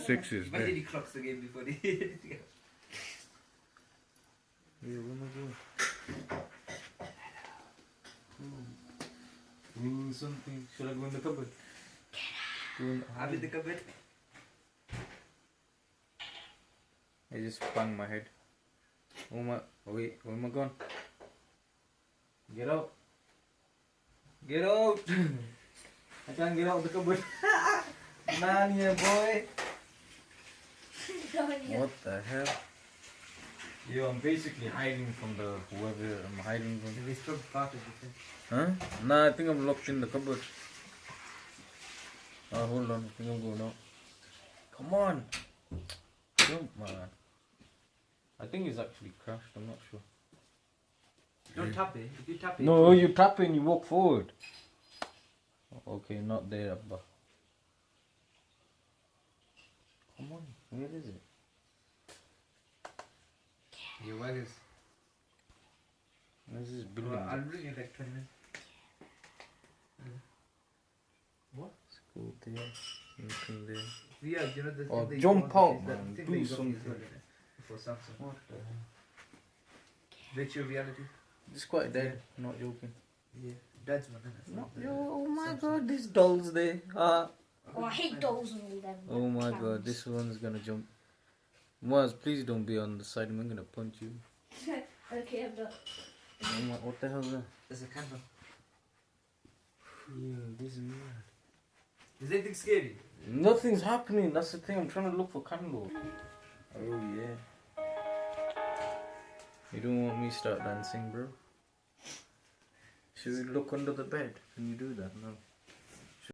sixes Imagine there. he clocks the game before the. Yeah, where am I going? Ooh, something. Should I go in the cupboard? I'm in the cupboard. I just banged my head. Oh my, wait, where am I going? Get out. Get out. I can't get out of the cupboard. Nanya, boy. What the hell? Yo, I'm basically hiding from the whoever I'm hiding from. They still part of it. Huh? Nah, I think I'm locked in the cupboard. Oh, hold on. I think I'm going out. Come on. Jump, man. I think it's actually crashed. I'm not sure. Don't tap it. If you tap it. No, you tap it and you walk forward. Okay, not there, Abba. Come on. Where is it? Your waggers. Where's this building? Well, I'll bring you like 20 minutes. What? Let's go there. Nothing there. Yeah, you know the Oh, thing that jump you out, want, man. that thing Do that you got me something. as well, innit? For Samsung. What the hell? Virtual reality. It's quite dead. Not joking. Yeah. Dad's one, innit? No, yo, oh my god, these dolls there. Ah. Oh, I hate dolls and all them. Oh my clowns. god, this one's gonna jump. Maz, please don't be on the side. I'm gonna punch you. Okay, I'm done. Oh my, what the hell is that? There's a candle. Yeah, this is mad. Is anything scary? Nothing's happening. That's the thing. I'm trying to look for candle. Oh yeah. You don't want me to start dancing, bro? Should we look under the bed? Can you do that? No.